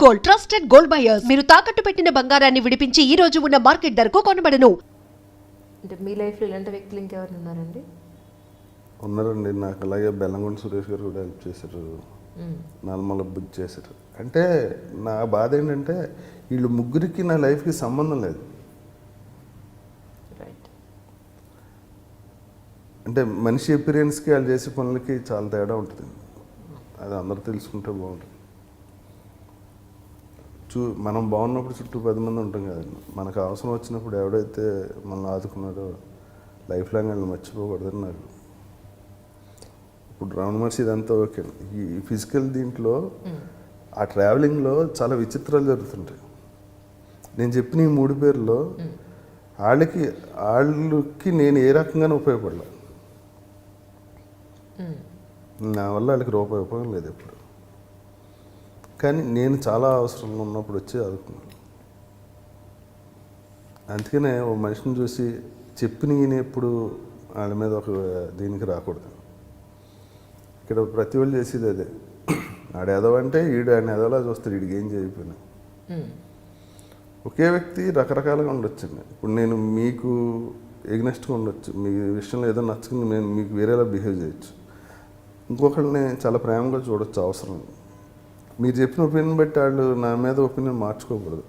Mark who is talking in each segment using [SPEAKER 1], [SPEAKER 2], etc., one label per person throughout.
[SPEAKER 1] Gold, trusted gold buyers. మీరు తాకట్టు పెట్టిన బంగారాన్ని విడిపించి ఈ రోజు ఉన్న మార్కెట్ ధరకు కొనబడను.
[SPEAKER 2] అంటే మీ లైఫ్లో ఇలాంటి వ్యక్తులు ఇంకెవరు ఉన్నారండి?
[SPEAKER 3] ఉన్నారండి. నాకు అలాగే బెల్లంకొండ సురేష్ గారు కూడా హెల్ప్ చేశారు, నల్మల బుక్ చేశారు. అంటే నా బాధ ఏంటంటే వీళ్ళు ముగ్గురికి నా లైఫ్కి సంబంధం లేదు. అంటే మనిషి ఎపీరియన్స్కి వాళ్ళు చేసే పనులకి చాలా తేడా ఉంటుంది. అది అందరూ తెలుసుకుంటే బాగుంటుంది. మనం బాగున్నప్పుడు చుట్టూ 10 మంది ఉంటాం కదండి. మనకు అవసరం వచ్చినప్పుడు ఎవడైతే మనల్ని ఆదుకున్నాడో లైఫ్ లాంగ్ వాళ్ళని మర్చిపోకూడదని నాకు. ఇప్పుడు రమణ మహర్షి ఇదంతా ఓకే. ఈ ఫిజికల్ దీంట్లో ఆ ట్రావెలింగ్లో చాలా విచిత్రాలు జరుగుతుంటాయి. నేను చెప్పిన ఈ 3 పేర్లో వాళ్ళకి నేను ఏ రకంగానే ఉపయోగపడలే. నా వల్ల వాళ్ళకి రూపాయి ఉపయోగం లేదు ఎప్పుడు. కానీ నేను చాలా అవసరంలో ఉన్నప్పుడు వచ్చి ఆదుకున్నాను. అందుకనే ఓ మనిషిని చూసి చెప్పిన ఈయన ఎప్పుడు వాళ్ళ మీద ఒక దీనికి రాకూడదు. ఇక్కడ ప్రతి వాళ్ళు చేసేది అదే. ఆడు ఎదవంటే ఈడు ఆయన ఎదవలా చూస్తాడు, వీడికి ఏం చేయకపోయినా. ఒకే వ్యక్తి రకరకాలుగా ఉండొచ్చండి. ఇప్పుడు నేను మీకు ఎగ్నెస్ట్గా ఉండొచ్చు, మీ విషయంలో ఏదో నచ్చుకుని నేను మీకు వేరేలా బిహేవ్ చేయొచ్చు. ఇంకొకరిని చాలా ప్రేమగా చూడొచ్చు అవసరం. మీరు చెప్పిన ఒపీనియన్ బట్టి వాళ్ళు నా మీద ఒపీనియన్ మార్చుకోకూడదు.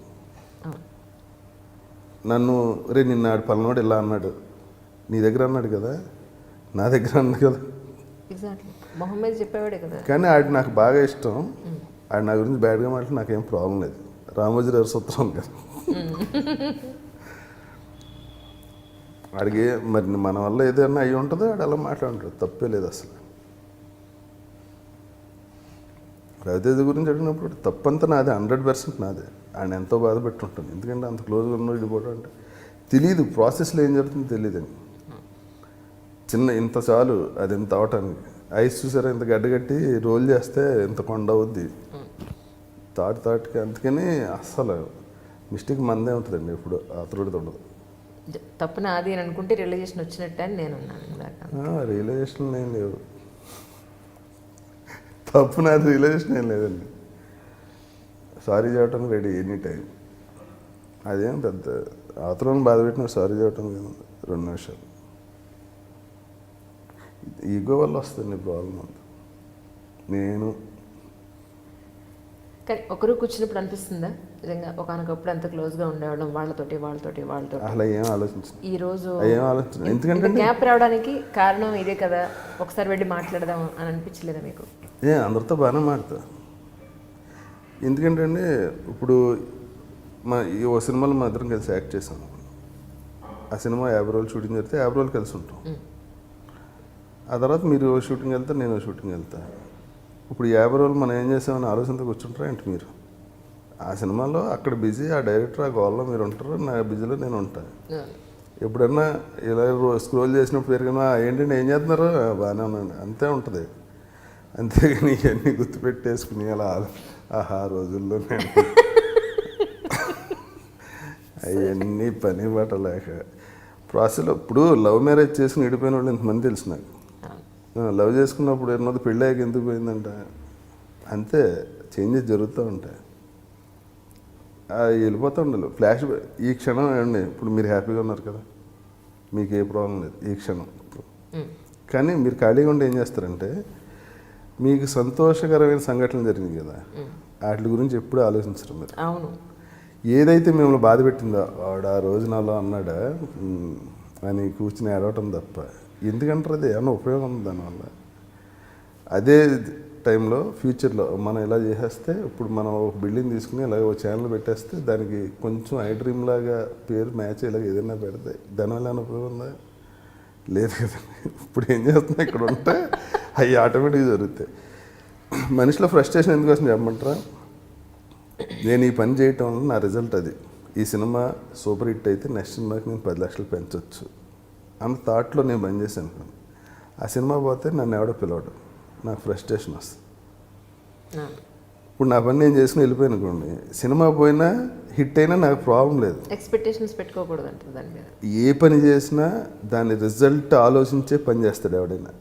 [SPEAKER 3] నన్ను నిన్న ఆడు పలనాడు ఇలా అన్నాడు, నీ దగ్గర అన్నాడు కదా, నా దగ్గర అన్నాడు కదా,
[SPEAKER 2] మొహమ్మద్ చెప్పేవాడే కదా.
[SPEAKER 3] కానీ ఆడు నాకు బాగా ఇష్టం. ఆడు నా గురించి బ్యాడ్గా మాట్లాడి నాకేం ప్రాబ్లం లేదు. రామోజీ గారి సూత్రం కదా. ఆడికి మరి మన వల్ల ఏదైనా అయ్యి ఉంటుందో ఆడు అలా మాట్లాడుతాడు, తప్పే లేదు అసలు. రవితేజ గురించి అడిగినప్పుడు తప్పంతా నాదే, 100% నాదే. ఆయన ఎంతో బాధ పెట్టుంటాను. ఎందుకంటే అంత క్లోజ్గా ఉన్న ఇడిపోవడం అంటే తెలియదు, ప్రాసెస్లో ఏం జరుగుతుందో తెలియదని. ఇంత చాలు అది ఎంత అవటానికి. ఐస్ చూసారా, ఇంత గడ్డగట్టి రోల్ చేస్తే ఇంత కొండ అవుద్ది తాటికి. అందుకని అస్సలు మిస్టేక్ మందే ఉంటుందండి, ఎప్పుడు ఆతరుడితో ఉండదు.
[SPEAKER 2] తప్పు నాది అని అనుకుంటే రియలైజేషన్ వచ్చినట్టు అని నేను అన్నాను.
[SPEAKER 3] రియలైజేషన్ ఏం లేవు, తప్పు నాది రియలైజేషన్ ఏం లేదండి. సారీ చెప్పడానికి రెడీ ఎనీ టైం. అదేం పెద్ద ఆతరుని బాధ పెట్టిన సారీ చెప్పడానికి 2 నిమిషాలు. ఈగో వల్ల వస్తుంది ప్రాబ్లం అంతా. నేను
[SPEAKER 2] కానీ ఒకరు కూర్చున్నప్పుడు అనిపిస్తుందా నిజంగా ఒకనొకప్పుడు అంత క్లోజ్గా ఉండేవాళ్ళం, వాళ్ళతోటి
[SPEAKER 3] అలా ఏం ఆలోచించను.
[SPEAKER 2] ఈరోజు
[SPEAKER 3] ఏం ఆలోచన, ఎందుకంటే
[SPEAKER 2] గ్యాప్ రావడానికి కారణం ఇదే కదా, ఒకసారి వెళ్ళి మాట్లాడదాం అని అనిపించలేదా మీకు?
[SPEAKER 3] అందరితో బాగానే మాడతా. ఎందుకంటే అండి ఇప్పుడు ఓ సినిమాలో మా ఇద్దరం కలిసి యాక్ట్ చేశాను. ఆ సినిమా 50 రోజులు షూటింగ్ జరిగితే 50 రోజులు కలిసి ఉంటాం. ఆ తర్వాత మీరు షూటింగ్ వెళ్తారు, నేను షూటింగ్ వెళ్తాను. ఇప్పుడు 50 రోజులు మనం ఏం చేసామని ఆలోచనతో కూర్చుంటారా ఏంటి మీరు? ఆ సినిమాలో అక్కడ బిజీ, ఆ డైరెక్టర్ ఆ గోల్లో మీరు ఉంటారు, నా బిజీలో నేను ఉంటాను. ఎప్పుడన్నా ఇలా స్క్రోల్ చేసినప్పుడు పెరిగినా ఏంటంటే ఏం చేస్తున్నారు, బాగానే ఉన్నాను, అంతే ఉంటుంది. అంతేగాని ఇవన్నీ గుర్తుపెట్టేసుకుని అలా ఆహా రోజుల్లో నేను అవన్నీ పని బాట లేక ప్రాసెస్లో. ఇప్పుడు లవ్ మ్యారేజ్ చేసుకుని విడిపోయిన వాళ్ళు ఇంతమంది తెలుసు నాకు. లవ్ చేసుకున్నప్పుడు ఎన్నోది పెళ్ళాక ఎందుకు పోయిందంట, అంతే చేంజెస్ జరుగుతూ ఉంటాయి. వెళ్ళిపోతూ ఉండాలి ఫ్లాష్. ఈ క్షణం ఏమండి, ఇప్పుడు మీరు హ్యాపీగా ఉన్నారు కదా, మీకు ఏ ప్రాబ్లం లేదు ఈ క్షణం. కానీ మీరు ఖాళీగా ఉండి ఏం చేస్తారంటే, మీకు సంతోషకరమైన సంఘటనలు జరిగింది కదా, వాటి గురించి ఎప్పుడూ ఆలోచించరు మీరు.
[SPEAKER 2] అవును,
[SPEAKER 3] ఏదైతే మిమ్మల్ని బాధ పెట్టిందో వాడు ఆ రోజు నాలో అన్నాడా అని కూర్చుని ఏడవటం తప్ప ఎందుకంటారు అది ఏమన్నా ఉపయోగం ఉంది దానివల్ల? అదే టైంలో ఫ్యూచర్లో మనం ఇలా చేసేస్తే, ఇప్పుడు మనం ఒక బిల్డింగ్ తీసుకుని ఇలా ఒక ఛానల్ పెట్టేస్తే దానికి కొంచెం ఐ డ్రీమ్ లాగా పేరు మ్యాచ్ ఇలాగ ఏదైనా పెడితే దానివల్ల ఏమైనా ఉపయోగం ఉందా? లేదు కదండి. ఇప్పుడు ఏం చేస్తున్నా ఇక్కడ ఉంటే అవి ఆటోమేటిక్గా జరుగుతాయి. మనిషిలో ఫ్రస్ట్రేషన్ ఎందుకోసం చెప్పమంటారా? నేను ఈ పని చేయటం వల్ల నా రిజల్ట్ అది. ఈ సినిమా సూపర్ హిట్ అయితే నెక్స్ట్ సినిమాకి నేను 10 లక్షలు పెంచవచ్చు అన్న థాట్లో నేను పని చేశాను. ఆ సినిమా పోతే నన్ను ఎవడో పిలవడం, నాకు ఫ్రస్ట్రేషన్ వస్తుంది. ఇప్పుడు నా పని నేను చేసుకుని వెళ్ళిపోయాను అనుకోండి, సినిమా పోయినా హిట్ అయినా నాకు ప్రాబ్లం లేదు.
[SPEAKER 2] ఎక్స్పెక్టేషన్స్ పెట్టుకోకూడదు అంటారు దాని మీద.
[SPEAKER 3] ఏ పని చేసినా దాని రిజల్ట్ ఆలోచించే పని చేస్తాడు ఎవడైనా,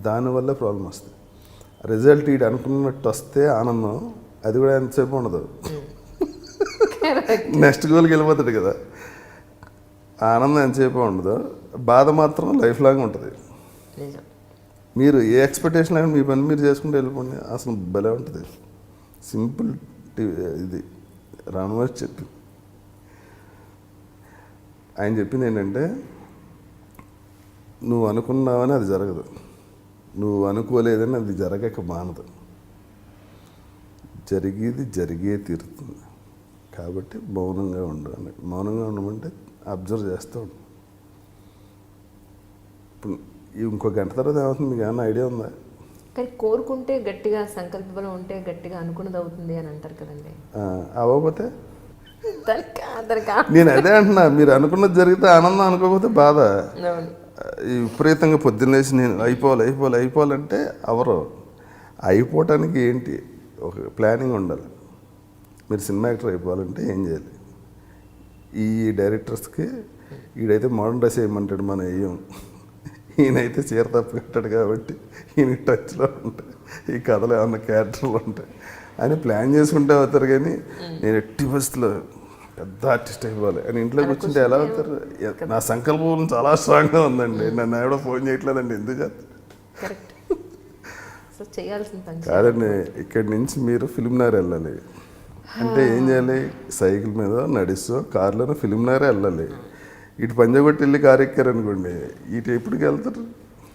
[SPEAKER 3] దానివల్ల ప్రాబ్లం వస్తుంది. రిజల్ట్ ఈడు అనుకున్నట్టు వస్తే ఆనందం, అది కూడా ఎంతసేపు ఉండదు, నెక్స్ట్ గోల్కి వెళ్ళిపోతాడు కదా. ఆనందం ఎంతసేపు ఉండదు, బాధ మాత్రం లైఫ్ లాంగ్ ఉంటుంది.
[SPEAKER 2] నిజం.
[SPEAKER 3] మీరు ఏ ఎక్స్పెక్టేషన్ అయినా మీ పని మీరు చేసుకుంటూ వెళ్ళిపోండి, అసలు భలే ఉంటుంది. సింపుల్ ఇది రామవారి చెప్పి ఆయన చెప్పింది ఏంటంటే, నువ్వు అనుకున్నావని అది జరగదు, నువ్వు అనుకోలేదని అది జరగక మానదు, జరిగే తీరుతుంది. కాబట్టి మౌనంగా ఉండు అని. మౌనంగా ఉండమంటే అబ్జర్వ్ చేస్తూ ఉండు. ఇప్పుడు ఇంకో గంట తర్వాత ఏమవుతుంది మీకు ఏమన్నా ఐడియా ఉందా?
[SPEAKER 2] కానీ కోరుకుంటే గట్టిగా, సంకల్ప బలం ఉంటే గట్టిగా అనుకున్నది అవుతుంది అని అంటారు కదండి.
[SPEAKER 3] అవ్వకపోతే
[SPEAKER 2] దానికి
[SPEAKER 3] నేను అదే అంటున్నా, మీరు అనుకున్నది జరిగితే ఆనందం, అనుకోకపోతే బాధ.
[SPEAKER 2] అవును.
[SPEAKER 3] విపరీతంగా పొద్దున్నేసి నేను అయిపోవాలంటే ఎవరు అయిపోవటానికి ఏంటి ఒక ప్లానింగ్ ఉండాలి. మీరు సినిమా యాక్టర్ అయిపోవాలంటే ఏం చేయాలి? ఈ డైరెక్టర్స్కి ఈడైతే మోడర్న్ డ్రెస్ వేయమంటాడు, మనం వేయం. ఈయనైతే చీర తప్పు కట్టాడు కాబట్టి ఈయన టచ్లో ఉంటాయి, ఈ కథలో ఏమన్నా క్యారెక్టర్లు ఉంటాయి అని ప్లాన్ చేసుకుంటే అవుతారు. కానీ నేను ఎట్టి పరిస్థితిలో పెద్ద ఆర్టిస్ట్ అయిపోవాలి అని ఇంట్లో కూర్చుంటే ఎలా అవుతారు? నా సంకల్పం చాలా స్ట్రాంగ్గా ఉందండి, నన్ను ఎవడో ఫోన్ చేయట్లేదండి, ఎందుకు చేస్తారు?
[SPEAKER 2] కరెక్ట్. సో చేయాల్సిన పని
[SPEAKER 3] కాదండి, ఇక్కడి నుంచి మీరు ఫిల్మ్నగర్ వెళ్ళాలి అంటే ఏం చేయాలి? సైకిల్ మీద నడుస్తూ కారులోనే ఫిల్మ్నగరే వెళ్ళాలి. ఇటు పంజాగొట్టి వెళ్ళి కారు ఎక్కారనుకోండి, ఇటు ఎప్పటికి వెళ్తారు?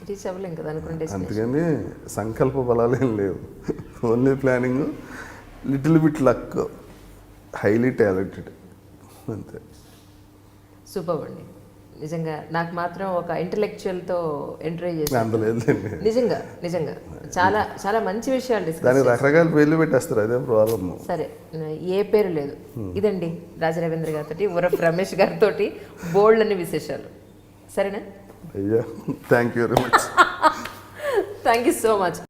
[SPEAKER 2] రీచ్ అవ్వలేం కదా అనుకున్న డెస్టినేషన్.
[SPEAKER 3] అందుకని సంకల్ప బలాలేం లేవు, only planning, little bit luck, highly talented, అంతే.
[SPEAKER 2] సూపర్ అండి. నిజంగా నాకు మాత్రం ఒక ఇంటలెక్చువల్తో ఎంటర్టైన్ చేసి
[SPEAKER 3] అందలేదండి.
[SPEAKER 2] నిజంగా చాలా చాలా మంచి విషయాలు డిస్కస్.
[SPEAKER 3] దానికి రకరకాల పేర్లు పెట్టేస్తారు, అదే ప్రాబ్లమ్.
[SPEAKER 2] సరే, ఏ పేరు లేదు. ఇదండి రాజా రవీంద్ర గారితో, ఉరఫ్ రమేష్ గారితో బోల్డ్ అన్ని విశేషాలు. సరేనా?
[SPEAKER 3] అయ్యా, thank you very much.
[SPEAKER 2] Thank you so much.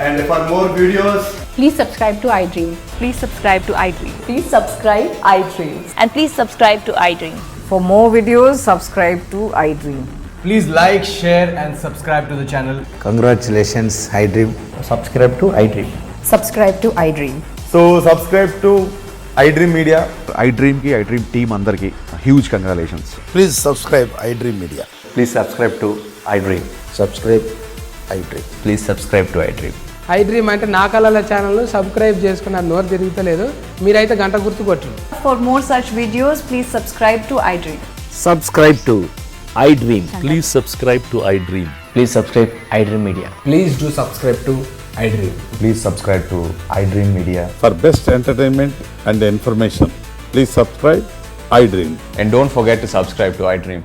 [SPEAKER 4] And for more videos,
[SPEAKER 5] Please subscribe to iDream.
[SPEAKER 6] Please subscribe to iDream.
[SPEAKER 5] Please subscribe iDream.
[SPEAKER 6] And please subscribe to iDream.
[SPEAKER 7] For more videos, subscribe to iDream.
[SPEAKER 4] please like, share, and subscribe to the channel.
[SPEAKER 8] Congratulations, iDream. Subscribe to iDream.
[SPEAKER 7] Subscribe to iDream.
[SPEAKER 4] So subscribe to iDream Media.
[SPEAKER 9] iDream ki iDream team అందరికి huge congratulations.
[SPEAKER 8] Please subscribe iDream Media.
[SPEAKER 9] Please subscribe to iDream.
[SPEAKER 8] Subscribe iDream.
[SPEAKER 9] Please subscribe to iDream.
[SPEAKER 10] iDream అంటే నా కళల channel subscribe చేసుకున్న నోరు తిరుగుతలేదు, మీరైతే గంట గుర్తు కొట్టండి.
[SPEAKER 5] For more such videos, please subscribe to iDream.
[SPEAKER 8] Subscribe to iDream.
[SPEAKER 11] Please subscribe to iDream.
[SPEAKER 8] Please subscribe iDream Media.
[SPEAKER 4] Please do subscribe to iDream.
[SPEAKER 9] Please subscribe to iDream Media.
[SPEAKER 11] For best entertainment and information, please subscribe iDream.
[SPEAKER 9] And don't forget to subscribe to iDream.